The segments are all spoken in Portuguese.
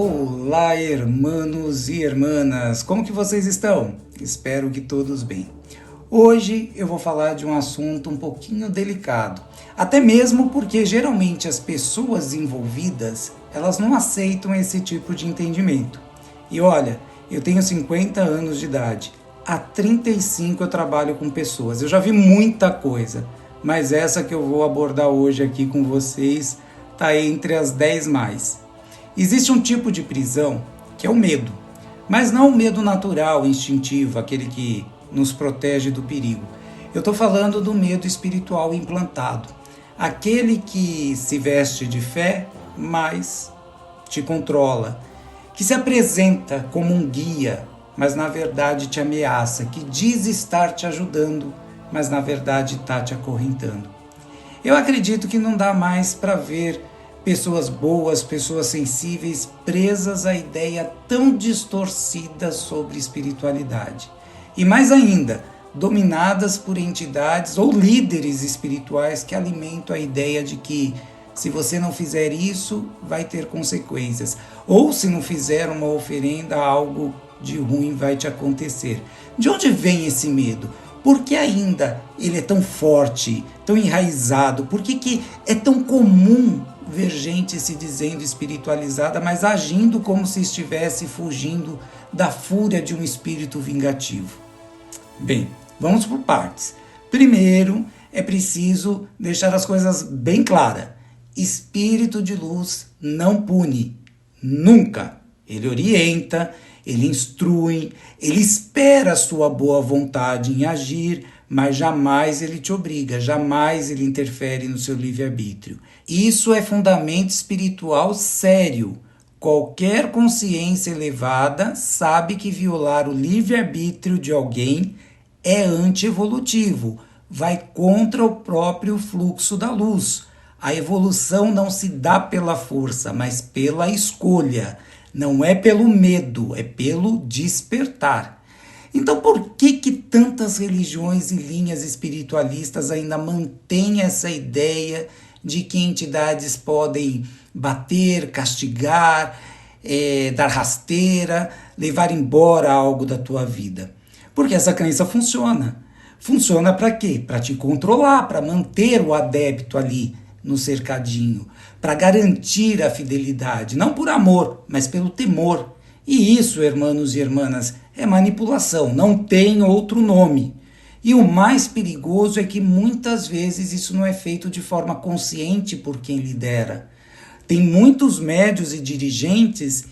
Olá, hermanos e hermanas, como que vocês estão? Espero que todos bem. Hoje eu vou falar de um assunto um pouquinho delicado, até mesmo porque geralmente as pessoas envolvidas, elas não aceitam esse tipo de entendimento. E olha, eu tenho 50 anos de idade, há 35 eu trabalho com pessoas, eu já vi muita coisa, mas essa que eu vou abordar hoje aqui com vocês está entre as 10 mais. Existe um tipo de prisão que é o medo, mas não o medo natural, instintivo, aquele que nos protege do perigo. Eu estou falando do medo espiritual implantado, aquele que se veste de fé, mas te controla, que se apresenta como um guia, mas na verdade te ameaça, que diz estar te ajudando, mas na verdade está te acorrentando. Eu acredito que não dá mais para ver pessoas boas, pessoas sensíveis, presas à ideia tão distorcida sobre espiritualidade. E mais ainda, dominadas por entidades ou líderes espirituais que alimentam a ideia de que se você não fizer isso, vai ter consequências. Ou se não fizer uma oferenda, algo de ruim vai te acontecer. De onde vem esse medo? Por que ainda ele é tão forte, tão enraizado? Por que é tão comum ver gente se dizendo espiritualizada, mas agindo como se estivesse fugindo da fúria de um espírito vingativo? Bem, vamos por partes. Primeiro, é preciso deixar as coisas bem claras. Espírito de luz não pune, nunca. Ele orienta, ele instrui, ele espera a sua boa vontade em agir, mas jamais ele te obriga, jamais ele interfere no seu livre-arbítrio. Isso é fundamento espiritual sério. Qualquer consciência elevada sabe que violar o livre-arbítrio de alguém é antievolutivo, vai contra o próprio fluxo da luz. A evolução não se dá pela força, mas pela escolha. Não é pelo medo, é pelo despertar. Então, por que tantas religiões e linhas espiritualistas ainda mantêm essa ideia de que entidades podem bater, castigar, dar rasteira, levar embora algo da tua vida? Porque essa crença funciona. Funciona para quê? Para te controlar, para manter o adepto ali no cercadinho, para garantir a fidelidade, não por amor, mas pelo temor. E isso, hermanos e irmãs, é manipulação, não tem outro nome. E o mais perigoso é que muitas vezes isso não é feito de forma consciente por quem lidera. Tem muitos médios e dirigentes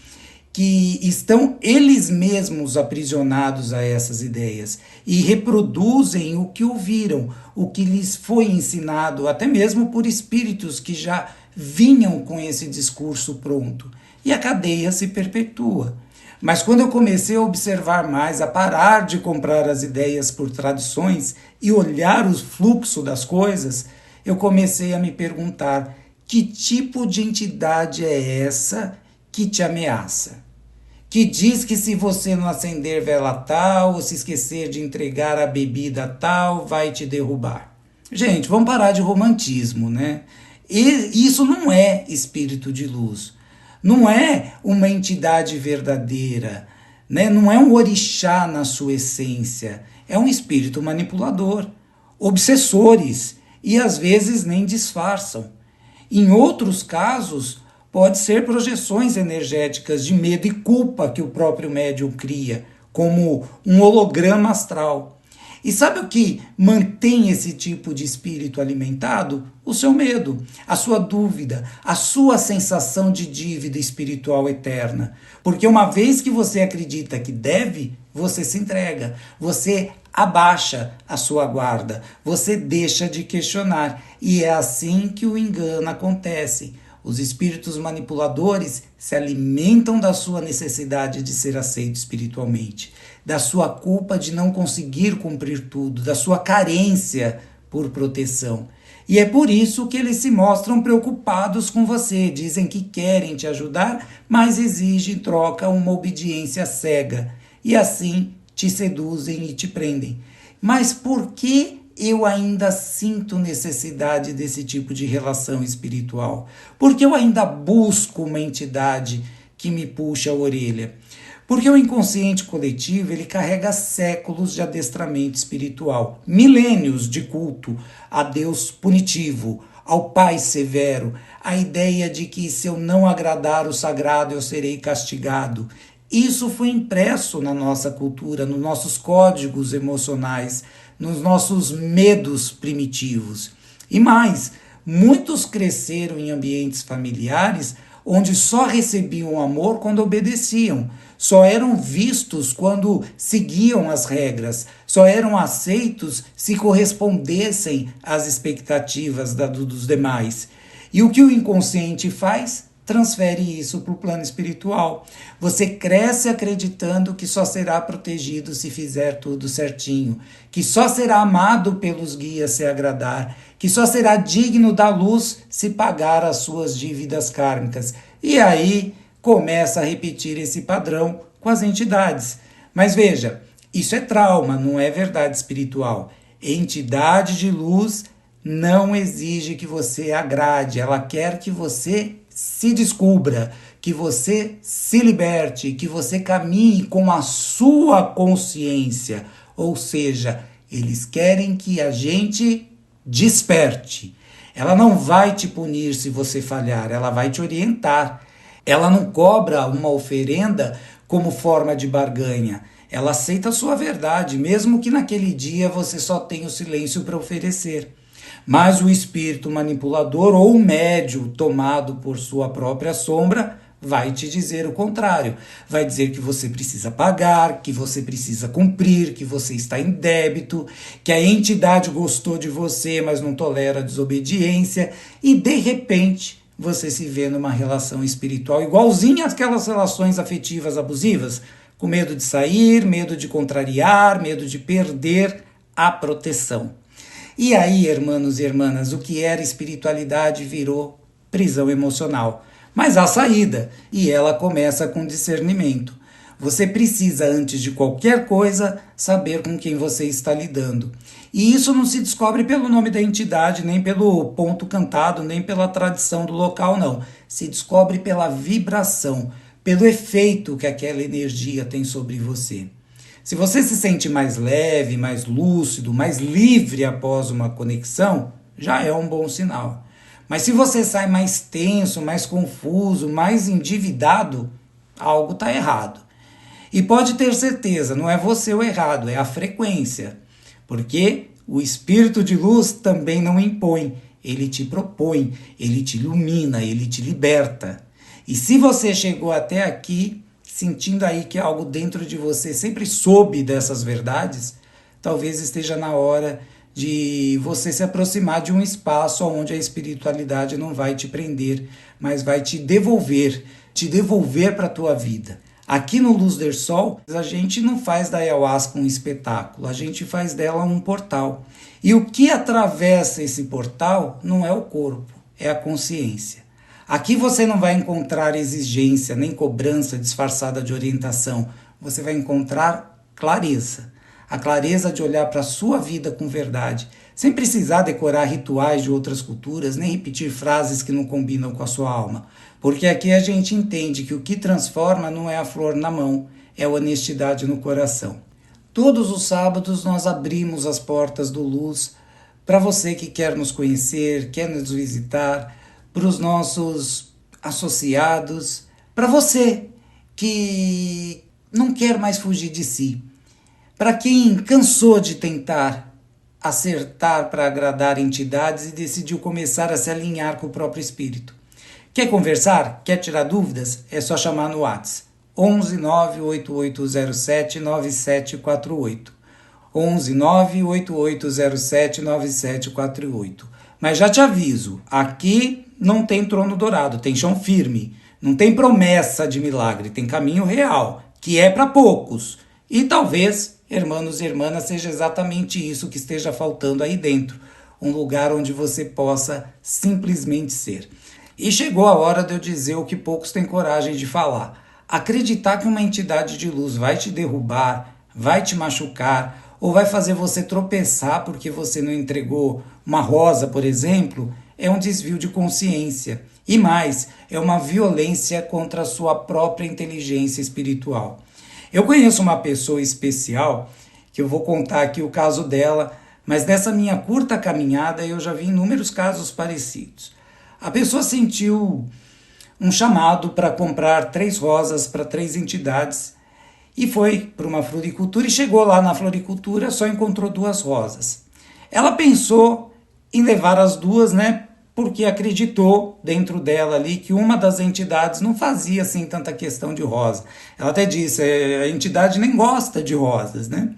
que estão eles mesmos aprisionados a essas ideias e reproduzem o que ouviram, o que lhes foi ensinado, até mesmo por espíritos que já vinham com esse discurso pronto. E a cadeia se perpetua. Mas quando eu comecei a observar mais, a parar de comprar as ideias por tradições e olhar o fluxo das coisas, eu comecei a me perguntar: que tipo de entidade é essa que te ameaça? Que diz que se você não acender vela tal, ou se esquecer de entregar a bebida tal, vai te derrubar. Gente, vamos parar de romantismo, né? E isso não é espírito de luz. Não é uma entidade verdadeira, né? Não é um orixá na sua essência. É um espírito manipulador. Obsessores. E às vezes nem disfarçam. Em outros casos, pode ser projeções energéticas de medo e culpa que o próprio médium cria, como um holograma astral. E sabe o que mantém esse tipo de espírito alimentado? O seu medo, a sua dúvida, a sua sensação de dívida espiritual eterna. Porque uma vez que você acredita que deve, você se entrega, você abaixa a sua guarda, você deixa de questionar. E é assim que o engano acontece. Os espíritos manipuladores se alimentam da sua necessidade de ser aceito espiritualmente, da sua culpa de não conseguir cumprir tudo, da sua carência por proteção. E é por isso que eles se mostram preocupados com você, dizem que querem te ajudar, mas exigem em troca uma obediência cega. E assim te seduzem e te prendem. Mas por que eu ainda sinto necessidade desse tipo de relação espiritual? Porque eu ainda busco uma entidade que me puxa a orelha? Porque o inconsciente coletivo ele carrega séculos de adestramento espiritual, milênios de culto a Deus punitivo, ao Pai severo, a ideia de que se eu não agradar o sagrado eu serei castigado. Isso foi impresso na nossa cultura, nos nossos códigos emocionais, nos nossos medos primitivos. E mais, muitos cresceram em ambientes familiares onde só recebiam amor quando obedeciam, só eram vistos quando seguiam as regras, só eram aceitos se correspondessem às expectativas dos demais. E o que o inconsciente faz? Transfere isso para o plano espiritual. Você cresce acreditando que só será protegido se fizer tudo certinho, que só será amado pelos guias se agradar, que só será digno da luz se pagar as suas dívidas kármicas. E aí começa a repetir esse padrão com as entidades. Mas veja, isso é trauma, não é verdade espiritual. Entidade de luz não exige que você agrade, ela quer que você se descubra, que você se liberte, que você caminhe com a sua consciência. Ou seja, eles querem que a gente desperte. Ela não vai te punir se você falhar, ela vai te orientar. Ela não cobra uma oferenda como forma de barganha. Ela aceita a sua verdade, mesmo que naquele dia você só tenha o silêncio para oferecer. Mas o espírito manipulador ou o médio tomado por sua própria sombra vai te dizer o contrário. Vai dizer que você precisa pagar, que você precisa cumprir, que você está em débito, que a entidade gostou de você, mas não tolera a desobediência. E de repente você se vê numa relação espiritual igualzinha àquelas relações afetivas abusivas, com medo de sair, medo de contrariar, medo de perder a proteção. E aí, irmãos e irmãs, o que era espiritualidade virou prisão emocional. Mas há saída, e ela começa com discernimento. Você precisa, antes de qualquer coisa, saber com quem você está lidando. E isso não se descobre pelo nome da entidade, nem pelo ponto cantado, nem pela tradição do local, não. Se descobre pela vibração, pelo efeito que aquela energia tem sobre você. Se você se sente mais leve, mais lúcido, mais livre após uma conexão, já é um bom sinal. Mas se você sai mais tenso, mais confuso, mais endividado, algo está errado. E pode ter certeza, não é você o errado, é a frequência. Porque o espírito de luz também não impõe, ele te propõe, ele te ilumina, ele te liberta. E se você chegou até aqui, sentindo aí que algo dentro de você sempre soube dessas verdades, talvez esteja na hora de você se aproximar de um espaço onde a espiritualidade não vai te prender, mas vai te devolver para a tua vida. Aqui no Luz del Sol, a gente não faz da ayahuasca um espetáculo, a gente faz dela um portal. E o que atravessa esse portal não é o corpo, é a consciência. Aqui você não vai encontrar exigência, nem cobrança disfarçada de orientação. Você vai encontrar clareza. A clareza de olhar para a sua vida com verdade, sem precisar decorar rituais de outras culturas, nem repetir frases que não combinam com a sua alma. Porque aqui a gente entende que o que transforma não é a flor na mão, é a honestidade no coração. Todos os sábados nós abrimos as portas do Luz para você que quer nos conhecer, quer nos visitar, para os nossos associados, para você que não quer mais fugir de si, para quem cansou de tentar acertar para agradar entidades e decidiu começar a se alinhar com o próprio espírito. Quer conversar? Quer tirar dúvidas? É só chamar no WhatsApp 11 98807 9748. 11 98807 9748. Mas já te aviso, aqui não tem trono dourado, tem chão firme. Não tem promessa de milagre, tem caminho real, que é para poucos. E talvez, irmãos e irmãs, seja exatamente isso que esteja faltando aí dentro. Um lugar onde você possa simplesmente ser. E chegou a hora de eu dizer o que poucos têm coragem de falar. Acreditar que uma entidade de luz vai te derrubar, vai te machucar, ou vai fazer você tropeçar porque você não entregou uma rosa, por exemplo, é um desvio de consciência. E mais, é uma violência contra a sua própria inteligência espiritual. Eu conheço uma pessoa especial, que eu vou contar aqui o caso dela, mas nessa minha curta caminhada eu já vi inúmeros casos parecidos. A pessoa sentiu um chamado para comprar 3 rosas para 3 entidades e foi para uma floricultura e chegou lá na floricultura, só encontrou 2 rosas. Ela pensou em levar as 2, né? Porque acreditou dentro dela ali que uma das entidades não fazia assim tanta questão de rosa. Ela até disse, a entidade nem gosta de rosas, né?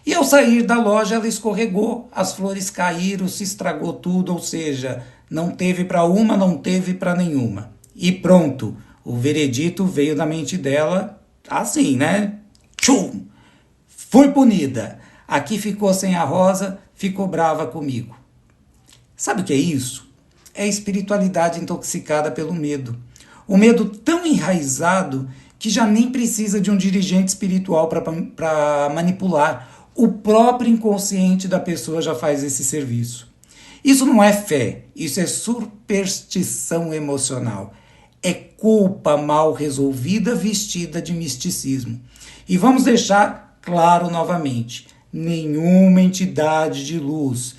E ao sair da loja ela escorregou, as flores caíram, se estragou tudo, ou seja, não teve para uma, não teve para nenhuma. E pronto, o veredito veio na mente dela assim, né? Tchum! Fui punida. Aqui ficou sem a rosa, ficou brava comigo. Sabe o que é isso? É a espiritualidade intoxicada pelo medo. O medo tão enraizado que já nem precisa de um dirigente espiritual para manipular. O próprio inconsciente da pessoa já faz esse serviço. Isso não é fé, isso é superstição emocional. É culpa mal resolvida vestida de misticismo. E vamos deixar claro novamente, nenhuma entidade de luz,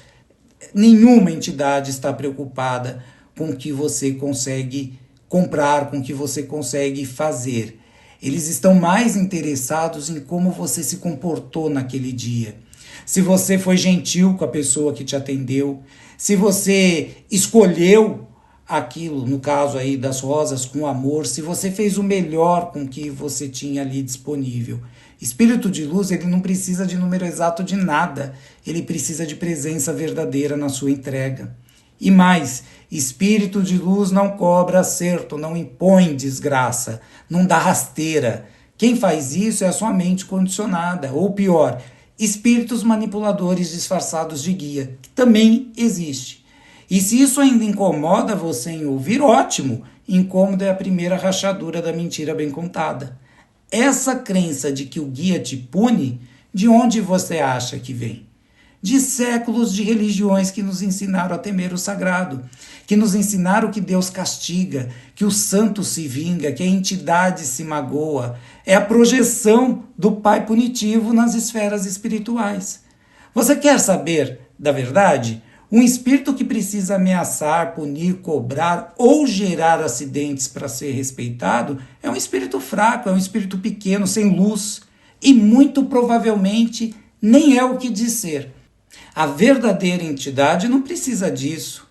nenhuma entidade está preocupada com o que você consegue comprar, com o que você consegue fazer. Eles estão mais interessados em como você se comportou naquele dia. Se você foi gentil com a pessoa que te atendeu, se você escolheu aquilo, no caso aí das rosas, com amor, se você fez o melhor com o que você tinha ali disponível. Espírito de luz, ele não precisa de número exato de nada, ele precisa de presença verdadeira na sua entrega. E mais, espírito de luz não cobra acerto, não impõe desgraça, não dá rasteira. Quem faz isso é a sua mente condicionada, ou pior, espíritos manipuladores disfarçados de guia, que também existe. E se isso ainda incomoda você em ouvir, ótimo, incômodo é a primeira rachadura da mentira bem contada. Essa crença de que o guia te pune, de onde você acha que vem? De séculos de religiões que nos ensinaram a temer o sagrado, que nos ensinaram que Deus castiga, que o santo se vinga, que a entidade se magoa. É a projeção do pai punitivo nas esferas espirituais. Você quer saber da verdade? Um espírito que precisa ameaçar, punir, cobrar ou gerar acidentes para ser respeitado é um espírito fraco, é um espírito pequeno, sem luz. E muito provavelmente nem é o que diz ser. A verdadeira entidade não precisa disso.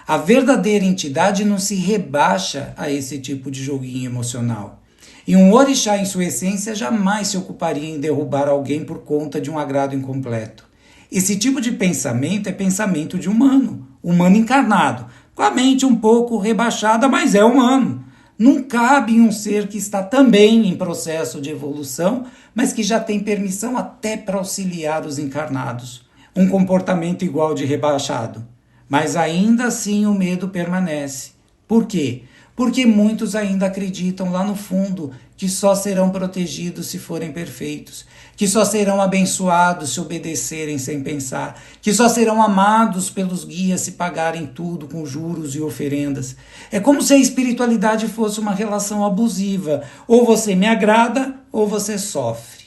A verdadeira entidade não se rebaixa a esse tipo de joguinho emocional. E um orixá, em sua essência, jamais se ocuparia em derrubar alguém por conta de um agrado incompleto. Esse tipo de pensamento é pensamento de humano encarnado, com a mente um pouco rebaixada, mas é humano. Não cabe em um ser que está também em processo de evolução, mas que já tem permissão até para auxiliar os encarnados. Um comportamento igual de rebaixado. Mas ainda assim o medo permanece. Por quê? Porque muitos ainda acreditam lá no fundo que só serão protegidos se forem perfeitos, que só serão abençoados se obedecerem sem pensar, que só serão amados pelos guias se pagarem tudo com juros e oferendas. É como se a espiritualidade fosse uma relação abusiva. Ou você me agrada ou você sofre.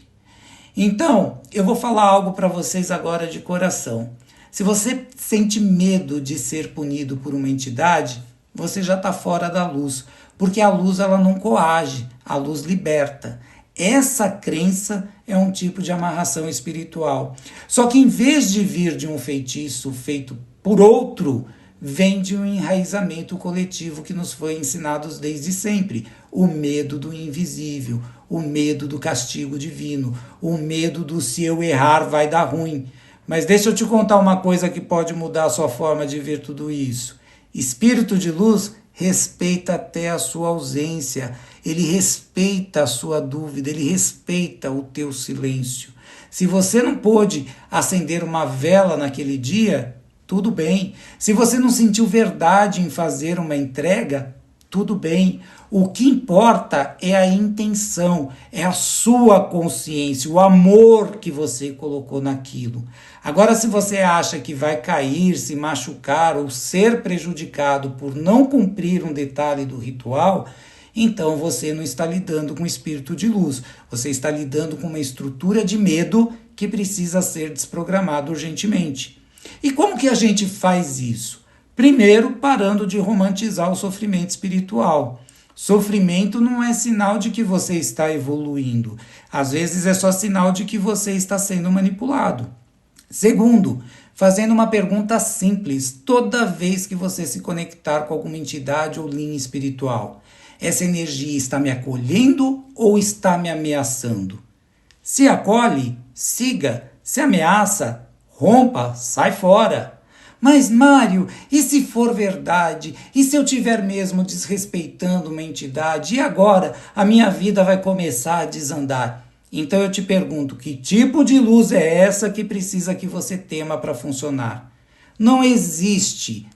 Então, eu vou falar algo para vocês agora de coração. Se você sente medo de ser punido por uma entidade, você já está fora da luz, porque a luz ela não coage, a luz liberta. Essa crença é um tipo de amarração espiritual. Só que em vez de vir de um feitiço feito por outro, vem de um enraizamento coletivo que nos foi ensinado desde sempre. O medo do invisível, o medo do castigo divino, o medo do se eu errar vai dar ruim. Mas deixa eu te contar uma coisa que pode mudar a sua forma de ver tudo isso. Espírito de luz respeita até a sua ausência, ele respeita a sua dúvida, ele respeita o teu silêncio. Se você não pôde acender uma vela naquele dia, tudo bem. Se você não sentiu verdade em fazer uma entrega, tudo bem. O que importa é a intenção, é a sua consciência, o amor que você colocou naquilo. Agora, se você acha que vai cair, se machucar ou ser prejudicado por não cumprir um detalhe do ritual, então você não está lidando com o espírito de luz. Você está lidando com uma estrutura de medo que precisa ser desprogramada urgentemente. E como que a gente faz isso? Primeiro, parando de romantizar o sofrimento espiritual. Sofrimento não é sinal de que você está evoluindo. Às vezes é só sinal de que você está sendo manipulado. Segundo, fazendo uma pergunta simples toda vez que você se conectar com alguma entidade ou linha espiritual. Essa energia está me acolhendo ou está me ameaçando? Se acolhe, siga. Se ameaça, rompa, sai fora. Mas, Mário, e se for verdade? E se eu estiver mesmo desrespeitando uma entidade? E agora a minha vida vai começar a desandar? Então eu te pergunto, que tipo de luz é essa que precisa que você tema para funcionar? Não existe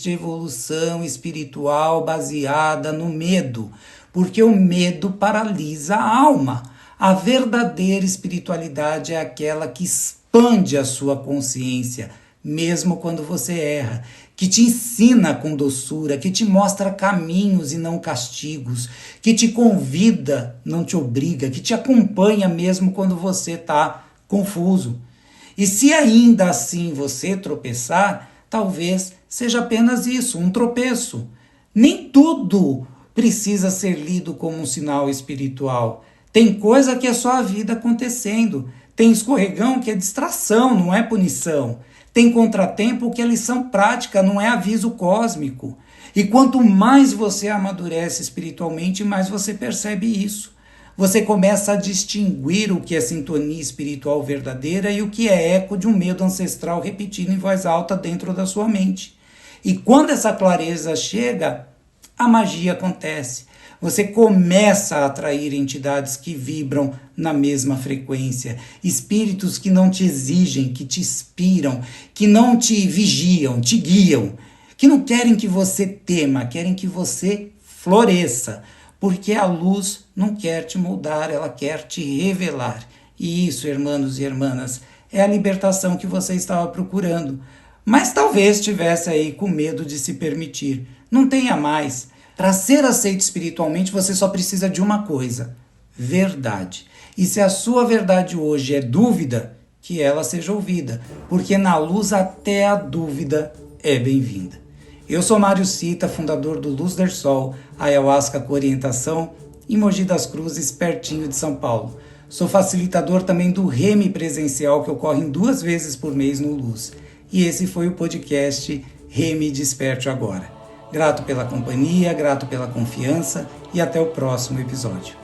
evolução espiritual baseada no medo, porque o medo paralisa a alma. A verdadeira espiritualidade é aquela que expande a sua consciência, mesmo quando você erra, que te ensina com doçura, que te mostra caminhos e não castigos, que te convida, não te obriga, que te acompanha mesmo quando você está confuso. E se ainda assim você tropeçar, talvez seja apenas isso, um tropeço. Nem tudo precisa ser lido como um sinal espiritual. Tem coisa que é só a vida acontecendo. Tem escorregão que é distração, não é punição. Tem contratempo que é lição prática, não é aviso cósmico. E quanto mais você amadurece espiritualmente, mais você percebe isso. Você começa a distinguir o que é sintonia espiritual verdadeira e o que é eco de um medo ancestral repetido em voz alta dentro da sua mente. E quando essa clareza chega, a magia acontece. Você começa a atrair entidades que vibram na mesma frequência, espíritos que não te exigem, que te inspiram, que não te vigiam, te guiam, que não querem que você tema, querem que você floresça, porque a luz não quer te moldar, ela quer te revelar. E isso, irmãos e irmãs, é a libertação que você estava procurando, mas talvez estivesse aí com medo de se permitir. Não tenha mais. Para ser aceito espiritualmente, você só precisa de uma coisa: verdade. E se a sua verdade hoje é dúvida, que ela seja ouvida, porque na luz até a dúvida é bem-vinda. Eu sou Mário Cita, fundador do Luz del Sol, Ayahuasca com Orientação, em Mogi das Cruzes, pertinho de São Paulo. Sou facilitador também do Remi presencial, que ocorre 2 vezes por mês no Luz. E esse foi o podcast Remi Desperte Agora. Grato pela companhia, grato pela confiança e até o próximo episódio.